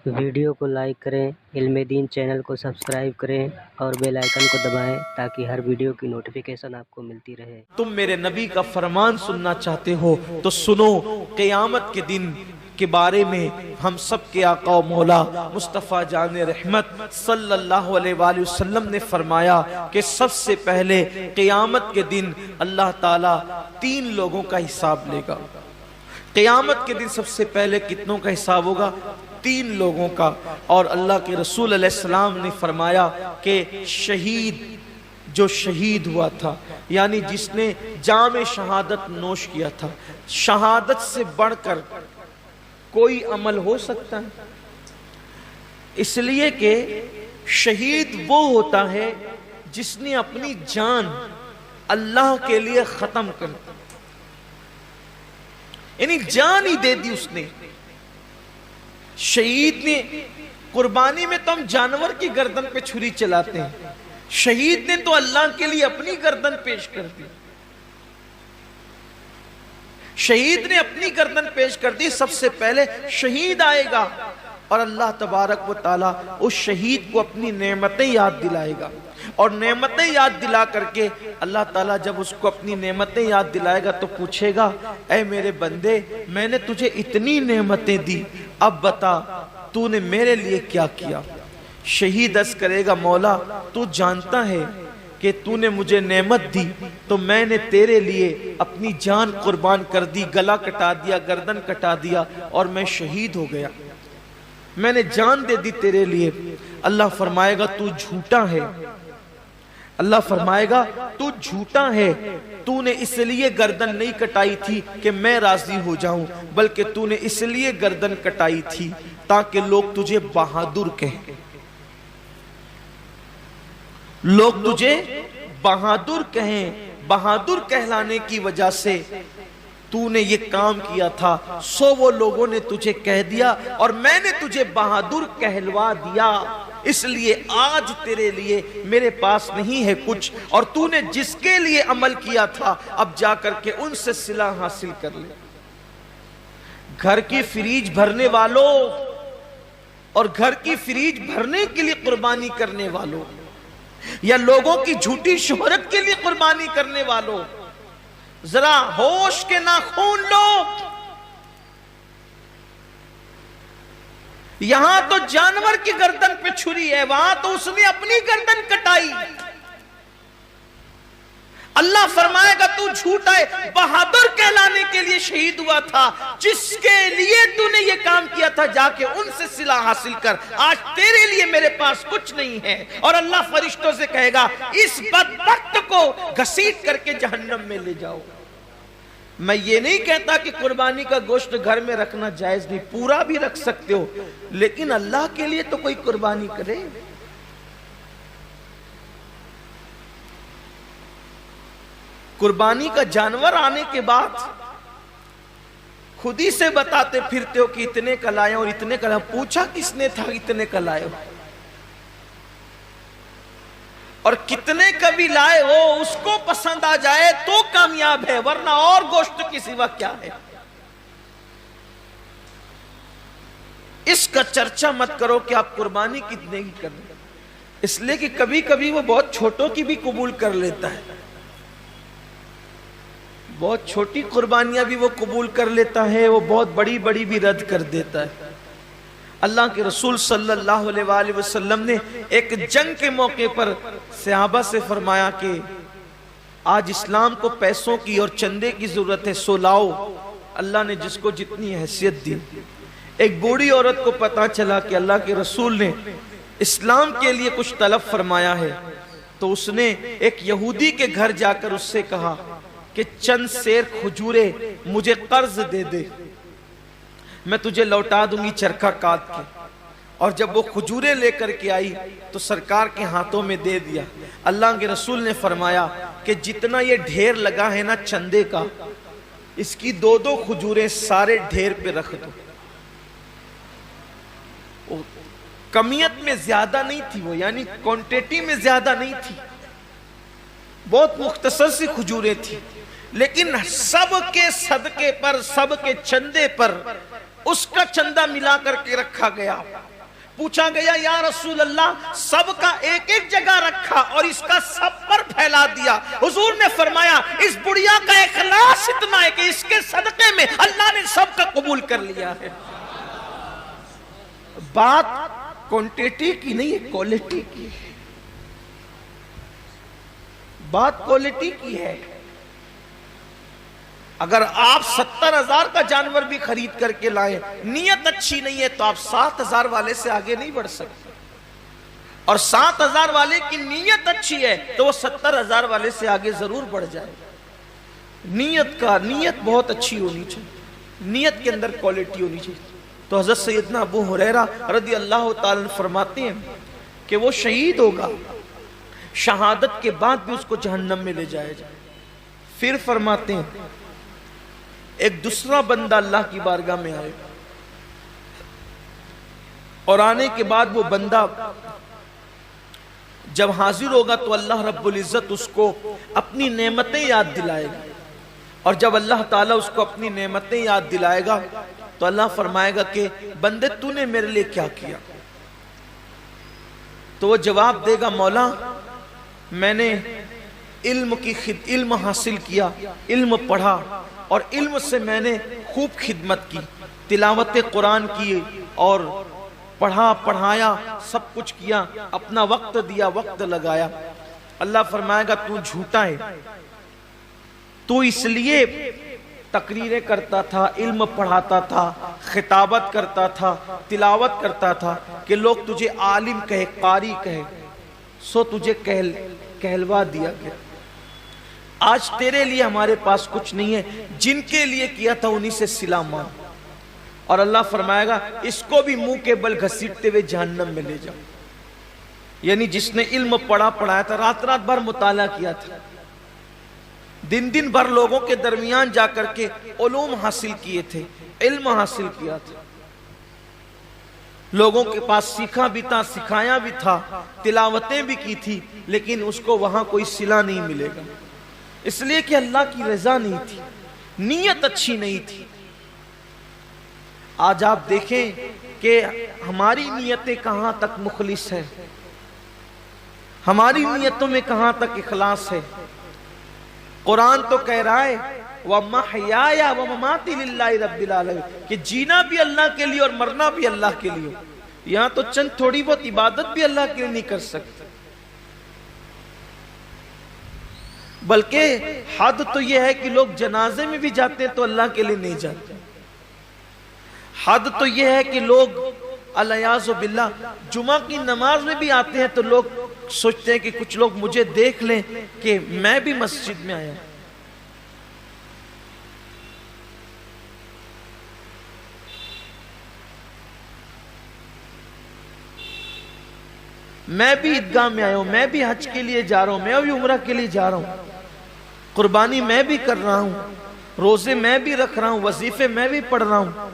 Video کو like کریں، علم دین چینل کو سبسکرائب کریں اور بیل آئیکن کو دبائیں تاکہ ہر ویڈیو کی نوٹیفیکیشن آپ کو ملتی رہے۔ تم میرے نبی کا فرمان سننا چاہتے ہو تو سنو، قیامت کے دن کے بارے میں ہم سب کے آقا و مولا مصطفیٰ جان رحمت صلی اللہ علیہ وآلہ وسلم نے فرمایا کہ سب سے پہلے قیامت کے دن اللہ تعالیٰ 3 لوگوں کا حساب لے گا۔ قیامت کے دن سب سے پہلے کتنوں کا حساب ہوگا؟ 3 لوگوں کا۔ اور اللہ کے رسول علیہ السلام نے فرمایا کہ شہید، جو شہید ہوا تھا، یعنی جس نے جام شہادت نوش کیا تھا، شہادت سے بڑھ کر کوئی عمل ہو سکتا ہے؟ اس لیے کہ شہید وہ ہوتا ہے جس نے اپنی جان اللہ کے لیے ختم کر دی، یعنی جان ہی دے دی اس نے۔ شہید نے، قربانی میں تو ہم جانور کی گردن پہ چھری چلاتے ہیں، شہید نے تو اللہ کے لیے اپنی گردن پیش کر دی۔ شہید نے اپنی گردن پیش کر دی۔ سب سے پہلے شہید آئے گا اور اللہ تبارک و تعالیٰ اس شہید کو اپنی نعمتیں یاد دلائے گا، اور نعمتیں یاد دلا کر کے اللہ تعالیٰ جب اس کو اپنی نعمتیں یاد دلائے گا تو پوچھے گا، اے میرے بندے، میں نے تجھے اتنی نعمتیں دی، اب بتا تو نے میرے لیے کیا کیا؟ شہید عرض کرے گا، مولا تو جانتا ہے کہ تو نے مجھے نعمت دی تو میں نے تیرے لیے اپنی جان قربان کر دی، گلا کٹا دیا، گردن کٹا دیا اور میں شہید ہو گیا، میں نے جان دے دی تیرے لیے۔ اللہ فرمائے گا تو جھوٹا ہے، اللہ فرمائے گا تو جھوٹا ہے، تو نے اس لیے گردن نہیں کٹائی تھی کہ میں راضی ہو جاؤں، بلکہ تو نے اس لیے گردن کٹائی تھی تاکہ لوگ تجھے بہادر کہیں، لوگ تجھے بہادر کہیں۔ بہادر کہلانے کی وجہ سے تو نے یہ کام کیا تھا، سو وہ لوگوں نے تجھے کہہ دیا اور میں نے تجھے بہادر کہلوا دیا، اس لیے آج تیرے لیے میرے پاس نہیں ہے کچھ، اور تو نے جس کے لیے عمل کیا تھا اب جا کر کے ان سے صلہ حاصل کر لے۔ گھر کی فریج بھرنے والوں اور گھر کی فریج بھرنے کے لیے قربانی کرنے والوں، یا لوگوں کی جھوٹی شہرت کے لیے قربانی کرنے والوں، ذرا ہوش کے ناخون لو۔ یہاں تو جانور کی گردن پہ چھری ہے، وہاں تو اس نے اپنی گردن کٹائی۔ اللہ فرمائے گا تو جھوٹا ہے، بہادر کہلانے کے لیے شہید ہوا تھا، جس کے لیے تو نے یہ کام کیا تھا جا کے ان سے صلہ حاصل کر، آج تیرے لیے میرے پاس کچھ نہیں ہے۔ اور اللہ فرشتوں سے کہے گا اس بدبخت کو گھسیٹ کر کے جہنم میں لے جاؤ۔ میں یہ نہیں کہتا کہ قربانی کا گوشت گھر میں رکھنا جائز نہیں، پورا بھی رکھ سکتے ہو، لیکن اللہ کے لیے تو کوئی قربانی کرے۔ قربانی کا جانور آنے کے بعد خود ہی سے بتاتے پھرتے ہو کہ اتنے کا لائے اور اتنے کا لائے، پوچھا کس نے تھا اتنے کا لائے ہو؟ اور کتنے کا بھی لائے ہو اس کو پسند آ جائے تو کامیاب ہے، ورنہ اور گوشت کی سوا کیا ہے؟ اس کا چرچا مت کرو کہ آپ قربانی کتنے کی کریں، اس لیے کہ کبھی کبھی وہ بہت چھوٹوں کی بھی قبول کر لیتا ہے، بہت چھوٹی قربانیاں بھی وہ قبول کر لیتا ہے، وہ بہت بڑی بڑی بھی رد کر دیتا ہے۔ اللہ کے رسول صلی اللہ علیہ وآلہ وسلم نے ایک جنگ کے موقع پر صحابہ سے فرمایا کہ آج اسلام کو پیسوں کی اور چندے کی ضرورت ہے، سو لاؤ۔ اللہ نے جس کو جتنی حیثیت دی۔ ایک بوڑھی عورت کو پتا چلا کہ اللہ کے رسول نے اسلام کے لیے کچھ طلب فرمایا ہے، تو اس نے ایک یہودی کے گھر جا کر اس سے کہا کہ چند سیر کھجورے مجھے قرض دے دے، میں تجھے لوٹا دوں گی چرخہ کاٹ کے۔ اور جب وہ کھجورے لے کر کے آئی تو سرکار کے ہاتھوں میں دے دیا۔ اللہ کے رسول نے فرمایا کہ جتنا یہ ڈھیر لگا ہے نا چندے کا، اس کی 2 کھجوریں سارے ڈھیر پہ رکھ دو۔ کمیت میں زیادہ نہیں تھی وہ، یعنی کوانٹیٹی میں زیادہ نہیں تھی، بہت مختصر سی کھجوریں تھی، لیکن سب کے صدقے پر، سب کے چندے پر اس کا چندہ ملا کر کے رکھا گیا۔ پوچھا گیا یا رسول اللہ سب کا ایک ایک جگہ رکھا اور اس کا سب پر پھیلا دیا. حضور نے فرمایا اس بڑھیا کا اخلاص اتنا ہے کہ اس کے صدقے میں اللہ نے سب کا قبول کر لیا ہے. بات کوانٹیٹی کی نہیں ہے، کوالٹی کی ہے. بات کوالٹی کی ہے. اگر آپ 70,000 کا جانور بھی خرید کر کے لائیں، نیت اچھی نہیں ہے تو آپ 7,000 والے سے آگے نہیں بڑھ سکتے. اور 7,000 والے کی نیت اچھی ہے تو وہ 70,000 والے سے آگے ضرور بڑھ جائے. نیت بہت اچھی ہونی چاہیے، نیت کے اندر کوالٹی ہونی چاہیے. تو حضرت سیدنا ابو ہریرہ رضی اللہ تعالیٰ عنہ فرماتے ہیں کہ وہ شہید ہوگا، شہادت کے بعد بھی اس کو جہنم میں لے جائے جائے. پھر فرماتے ہیں ایک دوسرا بندہ اللہ کی بارگاہ میں آئے اور آنے کے بعد وہ بندہ جب حاضر ہوگا تو اللہ رب العزت اس کو اپنی نعمتیں یاد دلائے گا. اور جب اللہ تعالیٰ اس کو اپنی نعمتیں یاد دلائے گا تو اللہ فرمائے گا کہ بندے تو نے میرے لیے کیا کیا؟ تو وہ جواب دے گا مولا میں نے علم حاصل کیا، علم پڑھا اور علم سے میں نے خوب خدمت کی، تلاوت قرآن کی اور پڑھا پڑھایا، سب کچھ کیا، اپنا وقت دیا، وقت لگایا. اللہ فرمائے گا تو جھوٹا ہے، تو اس لیے تقریریں کرتا تھا، علم پڑھاتا تھا، خطابت کرتا تھا، تلاوت کرتا تھا کہ لوگ تجھے عالم کہے، قاری کہے، سو تجھے کہلوا دیا گیا. آج تیرے لیے ہمارے پاس کچھ نہیں ہے، جن کے لیے کیا تھا انہی سے صلہ مانگ. اور اللہ فرمائے گا اس کو بھی منہ کے بل گھسیٹتے ہوئے جہنم میں لے جاؤ. یعنی جس نے علم پڑھایا تھا، رات رات بھر مطالعہ کیا تھا، دن دن بھر لوگوں کے درمیان جا کر کے علوم حاصل کیے تھے، علم حاصل کیا تھا، لوگوں کے پاس سیکھا بھی تھا، سکھایا بھی تھا، تلاوتیں بھی کی تھی، لیکن اس کو وہاں کوئی صلہ نہیں ملے گا، اس لیے کہ اللہ کی رضا نہیں تھی، نیت اچھی نہیں تھی. آج آپ دیکھیں کہ ہماری نیتیں کہاں تک مخلص ہیں، ہماری نیتوں میں کہاں تک اخلاص ہے. قرآن تو کہہ رہا ہے وَمَحْيَايَ وَمَمَاتِي لِلَّهِ رَبِّ الْعَالَمِينَ کہ جینا بھی اللہ کے لیے اور مرنا بھی اللہ کے لیے. یہاں تو چند تھوڑی بہت عبادت بھی اللہ کے لیے نہیں کر سکتے، بلکہ حد تو یہ ہے کہ لوگ جنازے میں بھی جاتے ہیں تو اللہ کے لیے نہیں جاتے. حد تو یہ ہے کہ لوگ الیاذ باللہ جمعہ کی نماز میں بھی آتے ہیں تو لوگ سوچتے ہیں کہ کچھ لوگ مجھے دیکھ لیں کہ میں بھی مسجد میں آیا. میں بھی عیدگاہ میں آیا ہوں، میں بھی حج کے لیے جا رہا ہوں، میں بھی عمرہ کے لیے جا رہا ہوں، قربانی میں بھی کر رہا ہوں، روزے میں بھی رکھ رہا ہوں، وظیفے میں بھی پڑھ رہا ہوں.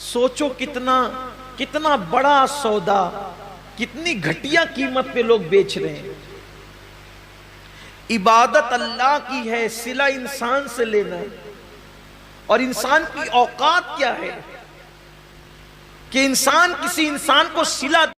سوچو کتنا بڑا سودا، کتنی گھٹیا قیمت پہ لوگ بیچ رہے ہیں. عبادت اللہ کی ہے، صلہ انسان سے لینا ہے. اور انسان کی اوقات کیا ہے کہ انسان کسی انسان کو صلہ